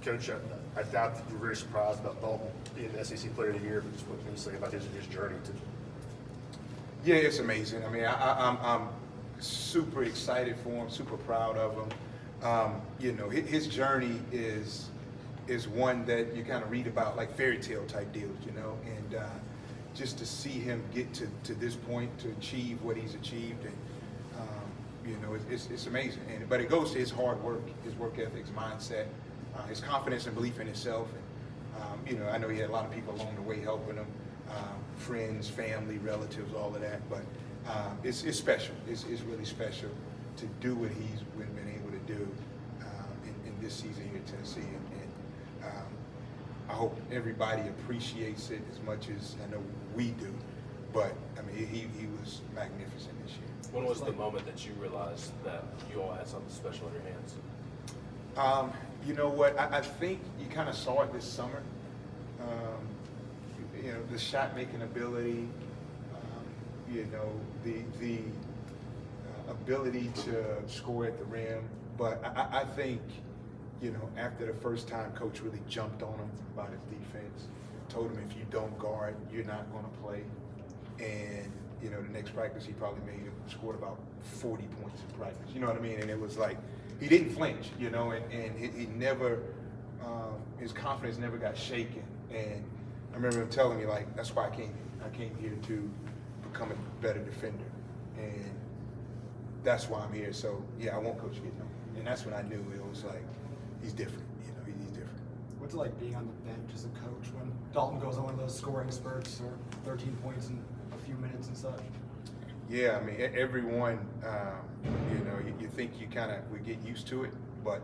Coach, I doubt that you're very surprised about Dalton being the SEC Player of the Year, but just what can you say about his journey to? Yeah, it's amazing. I mean, I'm super excited for him, super proud of him. You know, his journey is one that you kind of read about, like fairy tale type deals, you know, and just to see him get to this point, to achieve what he's achieved, and you know, it's amazing. But it goes to his hard work, his work ethics, mindset, his confidence and belief in himself. And you know, I know he had a lot of people along the way helping him, friends, family, relatives, all of that. But it's special. It's really special to do what he's been able to do in this season here at Tennessee. And I hope everybody appreciates it as much as I know we do. But I mean, he was magnificent this year. When was the moment that you realized that you all had something special in your hands? You know what? I think you kind of saw it this summer. You know, the shot making ability. You know, the ability to score at the rim. But I think, you know, after the first time, Coach really jumped on him about his defense. Told him if you don't guard, you're not going to play. And you know, the next practice he probably scored about 40 points in practice. You know what I mean? And it was like he didn't flinch, you know, and he never, his confidence never got shaken. And I remember him telling me, like, that's why I came here. I came here to become a better defender, and that's why I'm here. So yeah, I want Coach to get known. And that's when I knew it was like he's different. You know, he's different. What's it like being on the bench as a coach when Dalton goes on one of those scoring spurts or 13 points in a few minutes and such? Yeah, I mean, everyone, you know, you think you kind of would get used to it, but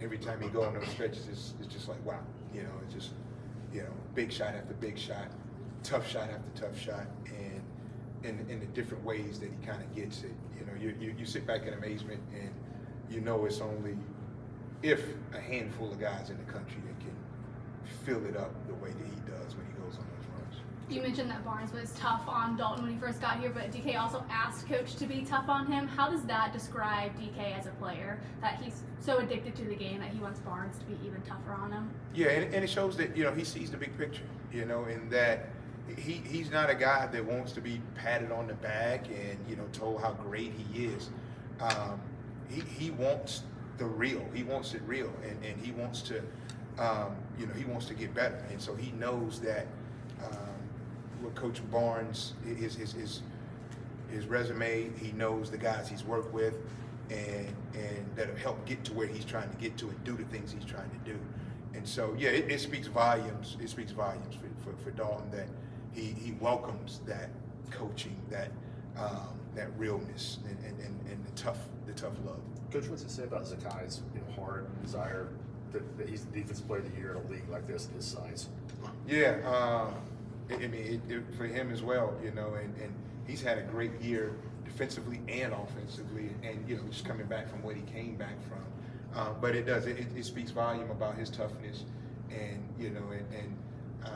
every time you go on those stretches, it's just like, wow, you know, it's just, you know, big shot after big shot, tough shot after tough shot, and in the different ways that he kind of gets it. You know, you sit back in amazement, and you know it's only if a handful of guys in the country that can fill it up the way that he does when he goes on those runs. You mentioned that Barnes was tough on Dalton when he first got here, but DK also asked Coach to be tough on him. How does that describe DK as a player, that he's so addicted to the game that he wants Barnes to be even tougher on him? Yeah, and it shows that, you know, he sees the big picture, you know, and that he's not a guy that wants to be patted on the back and, you know, told how great he is. He wants the real. He wants it real, and he wants to, you know, he wants to get better. And so he knows that with Coach Barnes, his resume, he knows the guys he's worked with, and that'll help get to where he's trying to get to and do the things he's trying to do. And so, yeah, it speaks volumes. It speaks volumes for Dalton that he welcomes that coaching, that realness, and the tough love. Coach, what's it say about Zakai's heart and desire that he's the defensive player of the year in a league like this, his size? Yeah, I mean, for him as well, you know, and he's had a great year defensively and offensively, and you know, just coming back from what he came back from. But it speaks volume about his toughness, and you know, and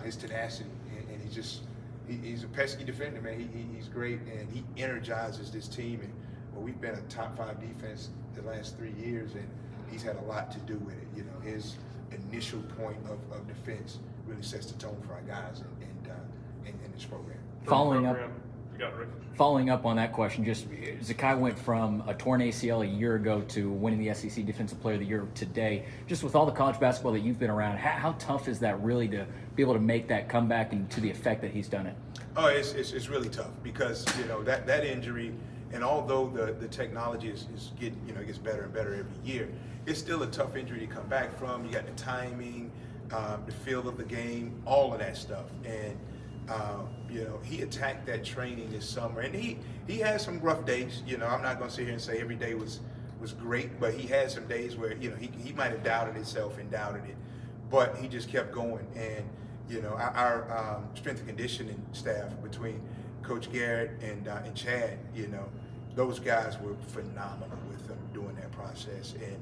his tenacity, and he's a pesky defender, man. He's great, and he energizes this team. And well, we've been a top 5 defense the last 3 years, and he's had a lot to do with it. You know, his initial point of defense really sets the tone for our guys in this program. Following up on that question, just Zakai went from a torn ACL a year ago to winning the SEC Defensive Player of the Year today. Just with all the college basketball that you've been around, how tough is that really to be able to make that comeback and to the effect that he's done it? Oh, it's really tough because, you know, that injury, and although the technology is getting, you know, it gets better and better every year, it's still a tough injury to come back from. You got the timing, the feel of the game, all of that stuff. And you know, he attacked that training this summer, and he had some rough days. You know, I'm not going to sit here and say every day was great, but he had some days where, you know, he might have doubted himself and doubted it, but he just kept going. And you know, our strength and conditioning staff between Coach Garrett and Chad, you know, those guys were phenomenal with him during that process. And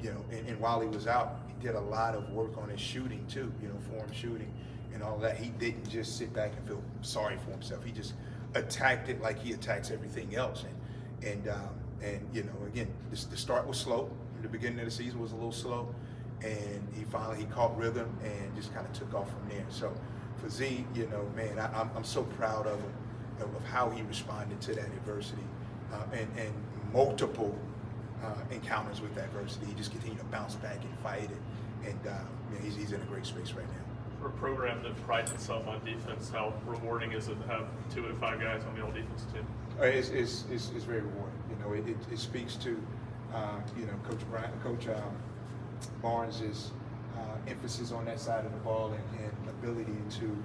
you know, and while he was out, he did a lot of work on his shooting too. You know, form shooting and all that. He didn't just sit back and feel sorry for himself. He just attacked it like he attacks everything else. And you know, again, the start was slow. The beginning of the season was a little slow, and he caught rhythm and just kind of took off from there. So for Z, you know, man, I'm so proud of him, of how he responded to that adversity, and multiple encounters with adversity. He just continued to bounce back and fight it, and man, he's in a great space right now. For a program that prides itself on defense, how rewarding is it to have 2 of the 5 guys on the all defense team? It's very rewarding. You know, it speaks to you know, Coach Barnes' emphasis on that side of the ball and ability to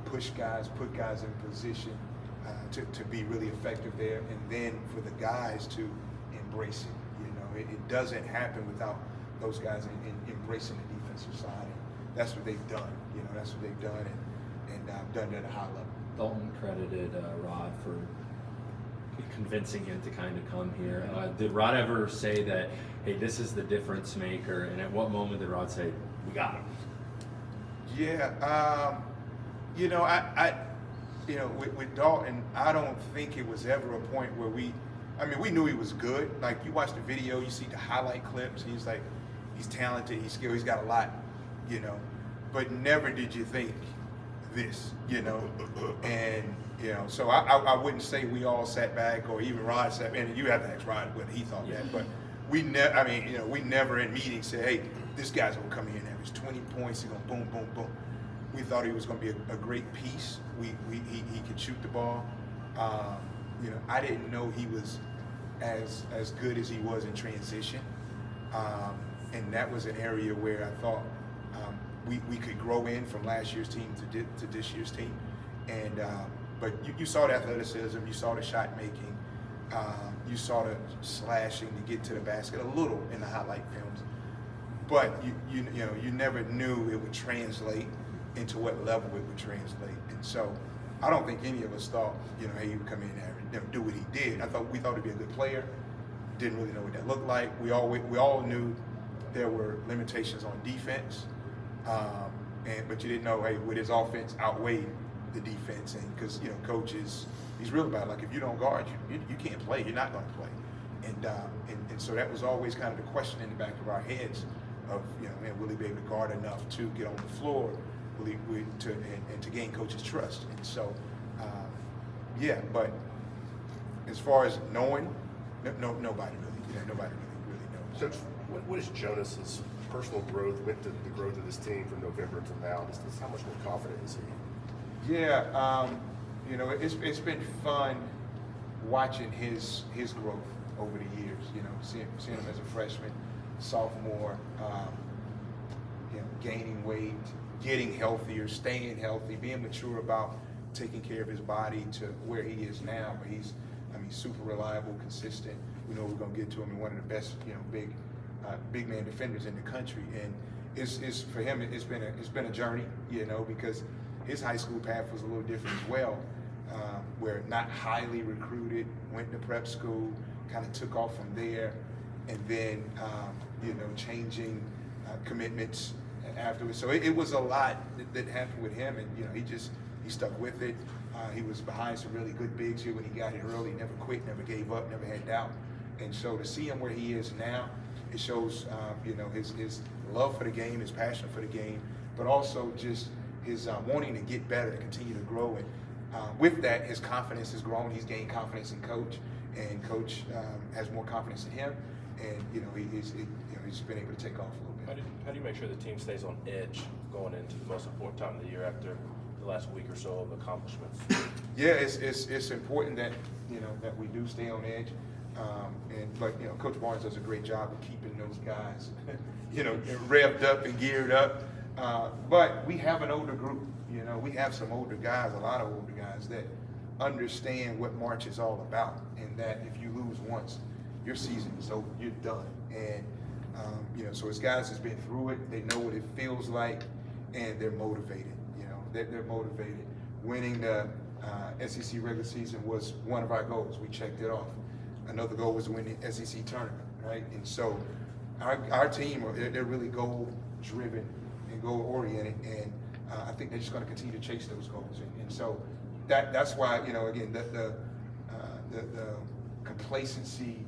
push guys, put guys in position to be really effective there, and then for the guys to embrace it. You know, it doesn't happen without those guys in embracing the defensive side. And that's what they've done. You know, that's what they've done, and done it at a high level. Dalton credited Rod for convincing him to kind of come here. Did Rod ever say that, hey, this is the difference maker? And at what moment did Rod say, we got him? Yeah, you know, I you know, with Dalton, I don't think it was ever a point where we knew he was good. Like, you watch the video, you see the highlight clips, he's like, he's talented, he's skilled, he's got a lot, you know, but never did you think this, you know, and, you know, so I wouldn't say we all sat back, or even Rod sat back, and you have to ask Rod whether he thought that, but we never, you know, we never in meetings said, hey, this guy's gonna come here and average 20 points, he's gonna boom, boom, boom. We thought he was gonna be a great piece. He could shoot the ball. You know, I didn't know he was as good as he was in transition, and that was an area where I thought we could grow in from last year's team to this year's team. And but you saw the athleticism, you saw the shot making, you saw the slashing to get to the basket a little in the highlight films, but you know, you never knew it would translate into what level it would translate. And so I don't think any of us thought, you know, hey, he would come in there and do what he did. We thought he'd be a good player. Didn't really know what that looked like. We all knew there were limitations on defense, but you didn't know, hey, would his offense outweigh the defense? And because, you know, coach he's real about it. Like, if you don't guard, you can't play. You're not going to play. And so that was always kind of the question in the back of our heads of, you know, man, will he be able to guard enough to get on the floor? To gain coach's trust. And so, yeah, but as far as knowing, nobody really knows. So what is Jonas's personal growth with the growth of this team from November until now? Just how much more confident is he? Yeah, you know, it's been fun watching his growth over the years. You know, seeing him as a freshman, sophomore, you know, gaining weight, getting healthier, staying healthy, being mature about taking care of his body to where he is now. But he's super reliable, consistent. We know we're gonna get to him, and one of the best, you know, big man defenders in the country. And it's for him, it's been a journey, you know, because his high school path was a little different as well, where not highly recruited, went to prep school, kind of took off from there, and then you know, changing commitments afterwards. So it was a lot that happened with him, and you know, he stuck with it. He was behind some really good bigs here when he got here early. Never quit, never gave up, never had doubt. And so to see him where he is now, it shows you know, his love for the game, his passion for the game, but also just his wanting to get better, to continue to grow. And with that, his confidence has grown. He's gained confidence in coach, and coach has more confidence in him. And you know, he's been able to take off a little bit. How do you make sure the team stays on edge going into the most important time of the year after the last week or so of accomplishments? Yeah, it's important that, you know, that we do stay on edge. But you know, Coach Barnes does a great job of keeping those guys, you know, revved up and geared up. But we have an older group. You know, we have some older guys, a lot of older guys that understand what March is all about, and that if you lose once, your season is over, you're done. And you know, so as guys that's been through it, they know what it feels like, and they're motivated. You know, they're motivated. Winning the SEC regular season was one of our goals. We checked it off. Another goal was to win the SEC tournament, right? And so our team, they're really goal-driven and goal-oriented, and I think they're just going to continue to chase those goals. And so that's why, you know, again, the complacency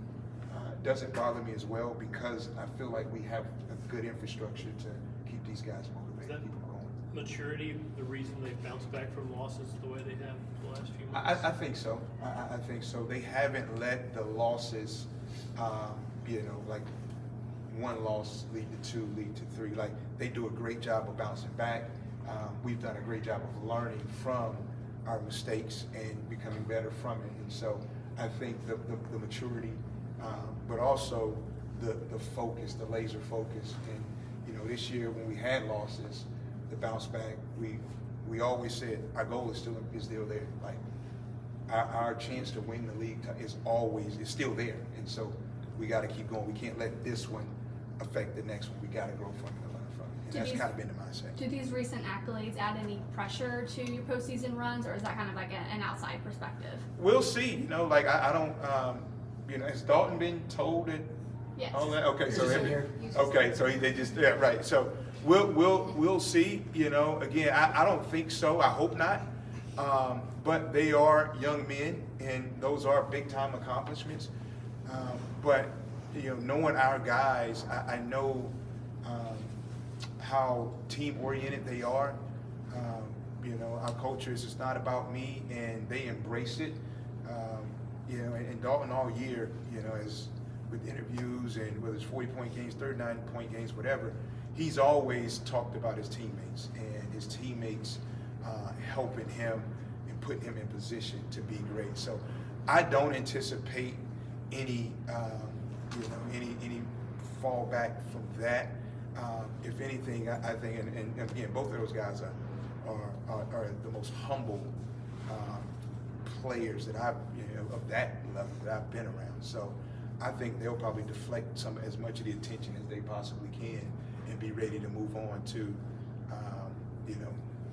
doesn't bother me as well because I feel like we have a good infrastructure to keep these guys motivated, keep them going. Maturity, the reason they bounced back from losses the way they have the last few months? I think so. I think so. They haven't let the losses, like one loss lead to two, lead to three. Like they do a great job of bouncing back. We've done a great job of learning from our mistakes and becoming better from it. And so I think the maturity, but also the focus, the laser focus. And this year when we had losses, the bounce back, we always said our goal is still there. Like our chance to win the league is still there. And so we got to keep going. We can't let this one affect the next one. We got to grow from it and learn from it. And that's kind of been the mindset. Do these recent accolades add any pressure to your postseason runs, or is that kind of like an outside perspective? We'll see. I don't. Has Dalton been told it? Yes. All that? Okay, so they just right. So we'll see. Again, I don't think so. I hope not. But they are young men, and those are big time accomplishments. But knowing our guys, I know how team oriented they are. Our culture is just not about me, and they embrace it. And Dalton all year, as with interviews and whether it's 40-point games, 39-point games, whatever, he's always talked about his teammates and his teammates helping him and putting him in position to be great. So I don't anticipate any any fallback from that. If anything, I think, and again, both of those guys are the most humble players that I've of that level that I've been around. So I think they'll probably deflect as much of the attention as they possibly can and be ready to move on to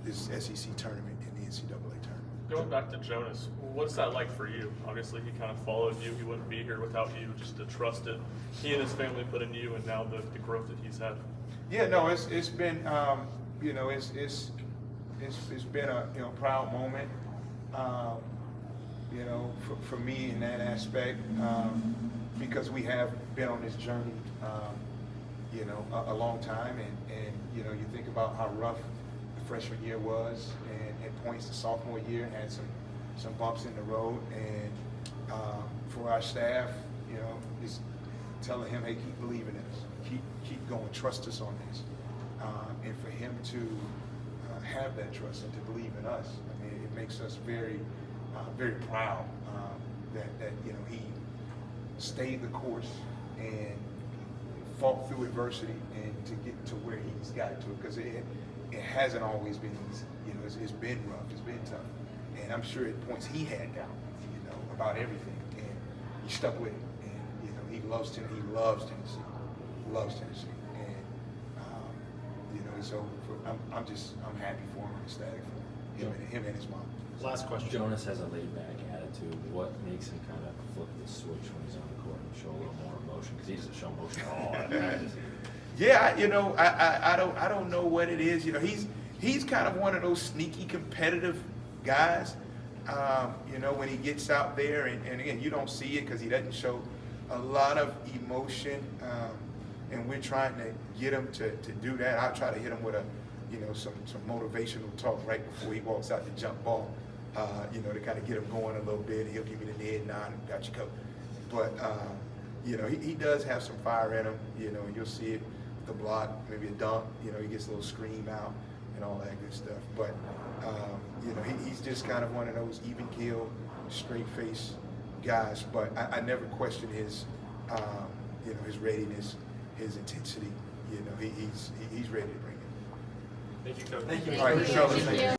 this SEC tournament and the NCAA tournament. Going back to Jonas, what's that like for you? Obviously, he kind of followed you. He wouldn't be here without you. Just to trust it, he and his family put in you, and now the growth that he's had. Yeah, no, it's been it's been a proud moment. For me in that aspect, because we have been on this journey, a long time, and you think about how rough the freshman year was, and at points the sophomore year had some bumps in the road, and for our staff, just telling him, hey, keep believing in us, keep going, trust us on this, and for him to have that trust and to believe in us, I mean, it makes us very proud that he stayed the course and fought through adversity and to get to where he's got to, because it hasn't always been easy. It's been rough, it's been tough, and I'm sure at points he had doubt, about everything, and he stuck with it. And he loves Tennessee, and so I'm happy for him and ecstatic for him and his mom. Last question. Jonas has a laid-back attitude. What makes him kind of flip the switch when he's on the court and show a little more emotion? Because he doesn't show emotion at all at practice. Yeah, I don't know what it is. He's kind of one of those sneaky competitive guys. When he gets out there, and again, you don't see it because he doesn't show a lot of emotion. And we're trying to get him to do that. I'll try to hit him with some motivational talk right before he walks out the jump ball, to kind of get him going a little bit. He'll give me the Ned nod and got you covered. But, he does have some fire in him, and you'll see it, the block, maybe a dunk, he gets a little scream out and all that good stuff. But, he's just kind of one of those even keel, straight face guys. But I never question his, his readiness, his intensity. He's ready to bring it. Thank you, Coach. Thank you. All right, fellas, Thank you.